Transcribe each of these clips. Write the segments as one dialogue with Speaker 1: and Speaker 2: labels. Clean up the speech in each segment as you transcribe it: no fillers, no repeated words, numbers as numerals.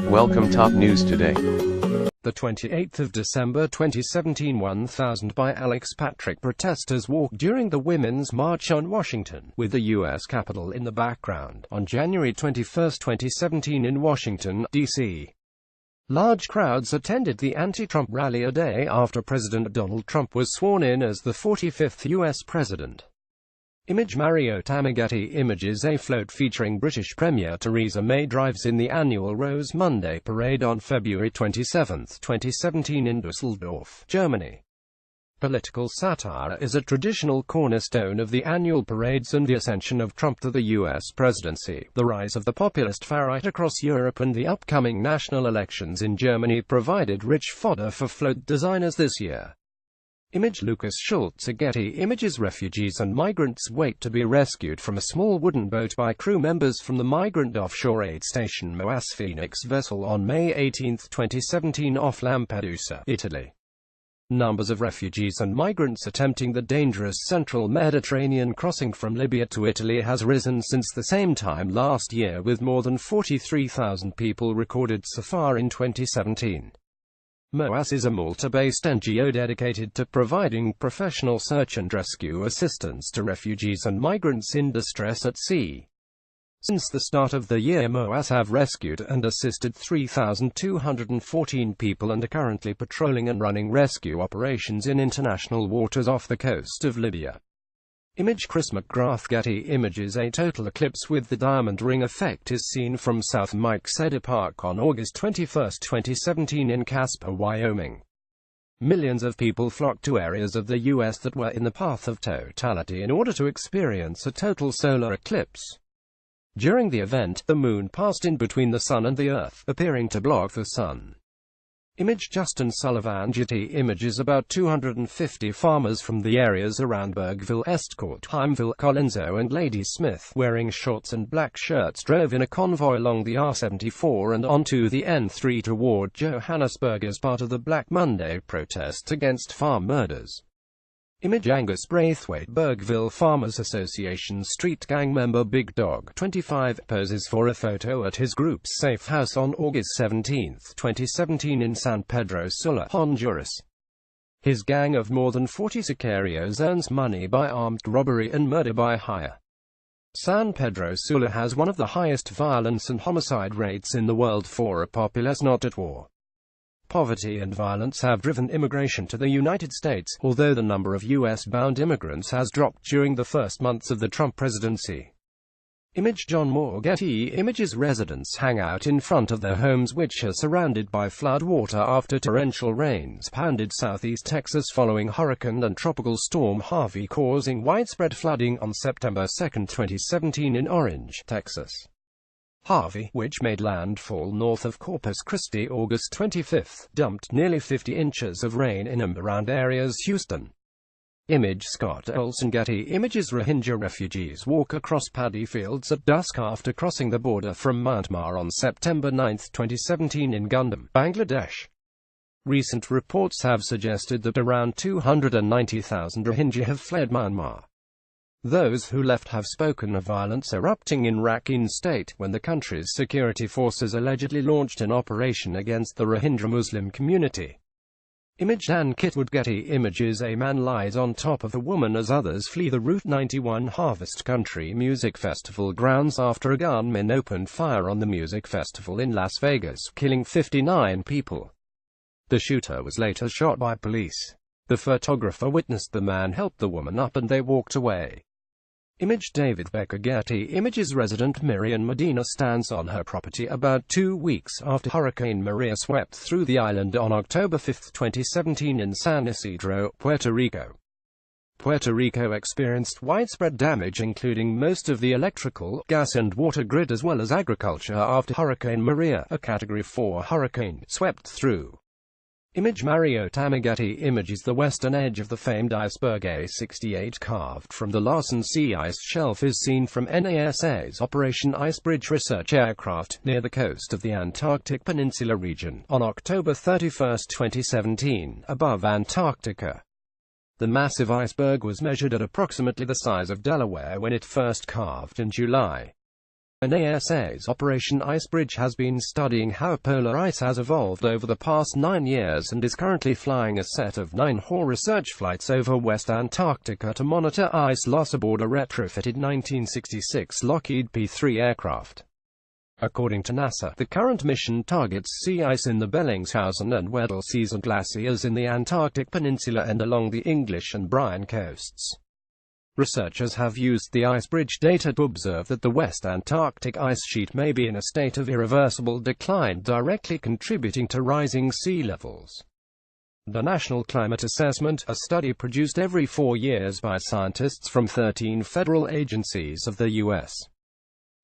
Speaker 1: Welcome top news today.
Speaker 2: The 28th of December 2017, 1000 by Alex Patrick protesters walked during the Women's March on Washington, with the U.S. Capitol in the background, on January 21, 2017 in Washington, D.C. Large crowds attended the anti-Trump rally a day after President Donald Trump was sworn in as the 45th U.S. president. Image Mario Tamagotchi images a float featuring British Premier Theresa May drives in the annual Rose Monday parade on February 27, 2017 in Düsseldorf, Germany. Political satire is a traditional cornerstone of the annual parades and the ascension of Trump to the U.S. presidency. The rise of the populist far-right across Europe and the upcoming national elections in Germany provided rich fodder for float designers this year. Image Lucas Schultz Getty images refugees and migrants wait to be rescued from a small wooden boat by crew members from the migrant offshore aid station MOAS Phoenix vessel on May 18, 2017 off Lampedusa, Italy. Numbers of refugees and migrants attempting the dangerous central Mediterranean crossing from Libya to Italy has risen since the same time last year, with more than 43,000 people recorded so far in 2017. MOAS is a Malta-based NGO dedicated to providing professional search and rescue assistance to refugees and migrants in distress at sea. Since the start of the year, MOAS have rescued and assisted 3,214 people and are currently patrolling and running rescue operations in international waters off the coast of Libya. Image Chris McGrath Getty images a total eclipse with the diamond ring effect is seen from South Mike Cedar Park on August 21, 2017 in Casper, Wyoming. Millions of people flocked to areas of the U.S. that were in the path of totality in order to experience a total solar eclipse. During the event, the moon passed in between the sun and the earth, appearing to block the sun. Image Justin Sullivan Getty images about 250 farmers from the areas around Bergville, Estcourt, Heimville, Colenso and Ladysmith, wearing shorts and black shirts, drove in a convoy along the R74 and onto the N3 toward Johannesburg as part of the Black Monday protest against farm murders. Image Angus Braithwaite Bergville Farmers Association street gang member Big Dog 25 poses for a photo at his group's safe house on August 17, 2017 in San Pedro Sula, Honduras. His gang of more than 40 sicarios earns money by armed robbery and murder by hire. San Pedro Sula has one of the highest violence and homicide rates in the world for a populace not at war. Poverty and violence have driven immigration to the United States, although the number of U.S.-bound immigrants has dropped during the first months of the Trump presidency. Image John Moore Getty images residents hang out in front of their homes which are surrounded by flood water after torrential rains pounded southeast Texas following Hurricane and Tropical Storm Harvey, causing widespread flooding on September 2, 2017 in Orange, Texas. Harvey, which made landfall north of Corpus Christi August 25, dumped nearly 50 inches of rain in and around areas Houston. Image Scott Olson Getty images Rohingya refugees walk across paddy fields at dusk after crossing the border from Myanmar on September 9, 2017 in Gundam, Bangladesh. Recent reports have suggested that around 290,000 Rohingya have fled Myanmar. Those who left have spoken of violence erupting in Rakhine State, when the country's security forces allegedly launched an operation against the Rohingya Muslim community. Image Dan Kitwood Getty images a man lies on top of a woman as others flee the Route 91 Harvest Country Music Festival grounds after a gunman opened fire on the music festival in Las Vegas, killing 59 people. The shooter was later shot by police. The photographer witnessed the man help the woman up and they walked away. Image David Becker Getty images resident Miriam Medina stands on her property about 2 weeks after Hurricane Maria swept through the island on October 5, 2017 in San Isidro, Puerto Rico. Puerto Rico experienced widespread damage including most of the electrical, gas and water grid as well as agriculture after Hurricane Maria, a Category 4 hurricane, swept through. Image Mario Tamagotchi images the western edge of the famed iceberg A68 carved from the Larsen C ice shelf is seen from NASA's Operation Icebridge research aircraft, near the coast of the Antarctic Peninsula region, on October 31, 2017, above Antarctica. The massive iceberg was measured at approximately the size of Delaware when it first calved in July. NASA's Operation Icebridge has been studying how polar ice has evolved over the past 9 years and is currently flying a set of 9 HAW research flights over West Antarctica to monitor ice loss aboard a retrofitted 1966 Lockheed P-3 aircraft. According to NASA, the current mission targets sea ice in the Bellingshausen and Weddell Seas and glaciers in the Antarctic Peninsula and along the English and Bryan coasts. Researchers have used the Icebridge data to observe that the West Antarctic ice sheet may be in a state of irreversible decline, directly contributing to rising sea levels. The National Climate Assessment, a study produced every 4 years by scientists from 13 federal agencies of the U.S.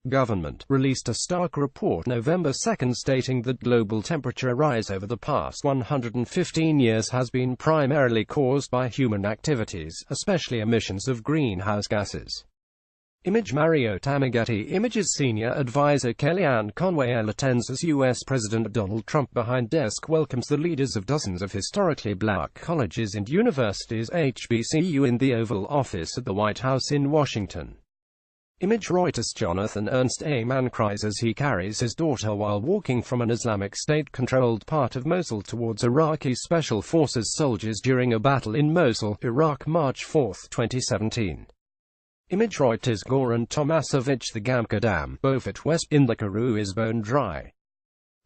Speaker 2: government, released a stark report November 2 stating that global temperature rise over the past 115 years has been primarily caused by human activities, especially emissions of greenhouse gases. Image Mario Tamagotchi. Images Senior Advisor Kellyanne Conway attends as U.S. President Donald Trump behind desk welcomes the leaders of dozens of historically black colleges and universities HBCU in the Oval Office at the White House in Washington. Image Reuters. Jonathan Ernst A. man cries as he carries his daughter while walking from an Islamic State-controlled part of Mosul towards Iraqi Special Forces soldiers during a battle in Mosul, Iraq, March 4, 2017. Image Reuters. Goran Tomasevic. The Gamka Dam, Beaufort West, in the Karoo is bone dry.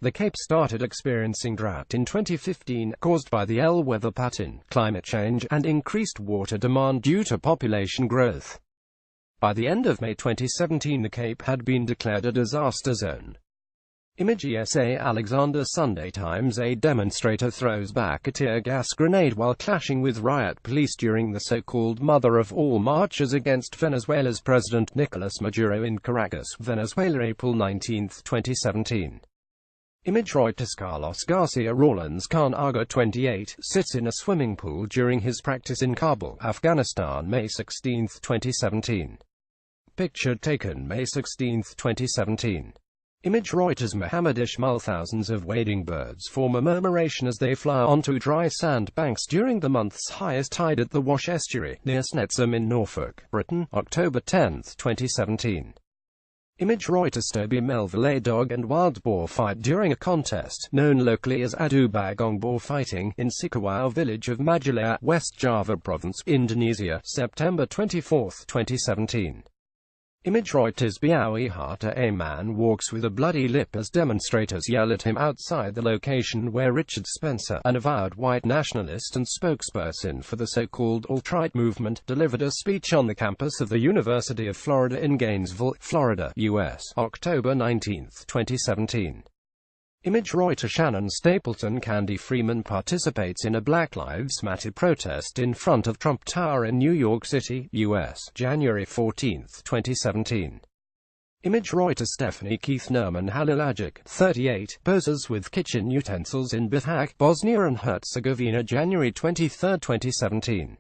Speaker 2: The Cape started experiencing drought in 2015, caused by the El weather pattern, climate change, and increased water demand due to population growth. By the end of May 2017, the Cape had been declared a disaster zone. Image ESA. Alexander. Sunday Times. A demonstrator throws back a tear gas grenade while clashing with riot police during the so-called mother of all marches against Venezuela's President Nicolas Maduro in Caracas, Venezuela, April 19, 2017. Image Reuters. Carlos Garcia Rawlins Khan Aga 28, sits in a swimming pool during his practice in Kabul, Afghanistan, May 16, 2017. Picture taken May 16, 2017. Image Reuters. Mohammed Ishmael. Thousands of wading birds form a murmuration as they fly onto dry sand banks during the month's highest tide at the Wash Estuary, near Snetsham in Norfolk, Britain, October 10, 2017. Image Reuters. Toby Melville. A dog and wild boar fight during a contest, known locally as Adu Bagong boar fighting, in Sikawau village of Majalaya, West Java Province, Indonesia, September 24, 2017. Image Reuters. Biawi Hata. A man walks with a bloody lip as demonstrators yell at him outside the location where Richard Spencer, an avowed white nationalist and spokesperson for the so-called alt-right movement, delivered a speech on the campus of the University of Florida in Gainesville, Florida, U.S., October 19, 2017. Image Reuters. Shannon Stapleton. Candy Freeman participates in a Black Lives Matter protest in front of Trump Tower in New York City, U.S., January 14, 2017. Image Reuters. Stephanie Keith Nerman Halilagic, 38, poses with kitchen utensils in Bihać, Bosnia and Herzegovina, January 23, 2017.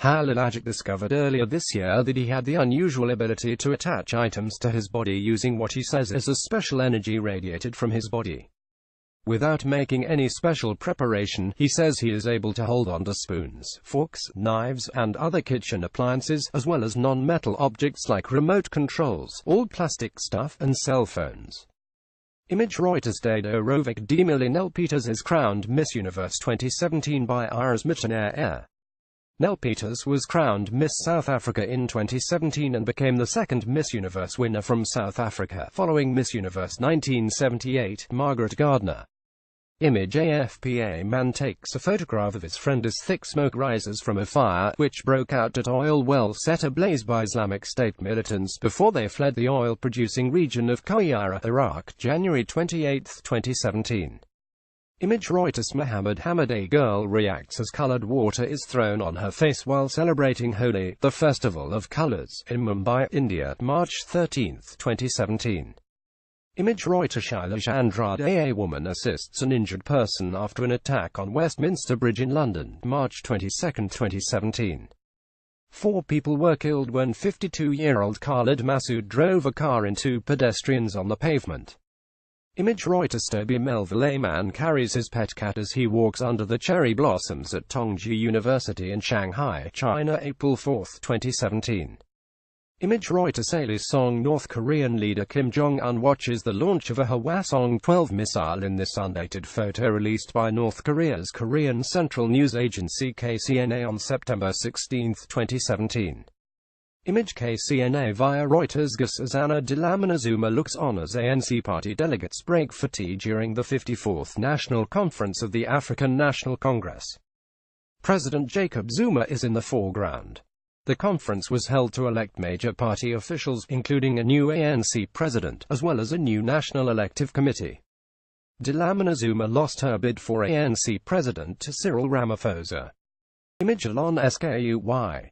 Speaker 2: Halilagic discovered earlier this year that he had the unusual ability to attach items to his body using what he says is a special energy radiated from his body. Without making any special preparation, he says he is able to hold on to spoons, forks, knives, and other kitchen appliances, as well as non-metal objects like remote controls, all plastic stuff, and cell phones. Image Reuters. Dado Rovic. Demille Nel Peters is crowned Miss Universe 2017 by Iris Mittenair. Nell Peters was crowned Miss South Africa in 2017 and became the second Miss Universe winner from South Africa, following Miss Universe 1978, Margaret Gardner. Image AFP. A man takes a photograph of his friend as thick smoke rises from a fire, which broke out at oil well set ablaze by Islamic State militants before they fled the oil-producing region of Qayyarah, Iraq, January 28, 2017. Image Reuters. Mohammed Hamid. A girl reacts as colored water is thrown on her face while celebrating Holi, the festival of colors, in Mumbai, India, March 13, 2017. Image Reuters. Shailesh Andrade. A woman assists an injured person after an attack on Westminster Bridge in London, March 22, 2017. 4 people were killed when 52-year-old Khalid Masood drove a car into pedestrians on the pavement. Image Reuters. Toby Melville. A man carries his pet cat as he walks under the cherry blossoms at Tongji University in Shanghai, China, April 4, 2017. Image Reuters Ailey Song North Korean leader Kim Jong-un watches the launch of a Hwasong-12 missile in this undated photo released by North Korea's Korean Central News Agency KCNA on September 16, 2017. Image KCNA via Reuters. Susanna Dlamini Zuma looks on as ANC party delegates break for tea during the 54th National Conference of the African National Congress. President Jacob Zuma is in the foreground. The conference was held to elect major party officials, including a new ANC president, as well as a new National Elective Committee. Dlamini Zuma lost her bid for ANC president to Cyril Ramaphosa. Image Elon Skuy.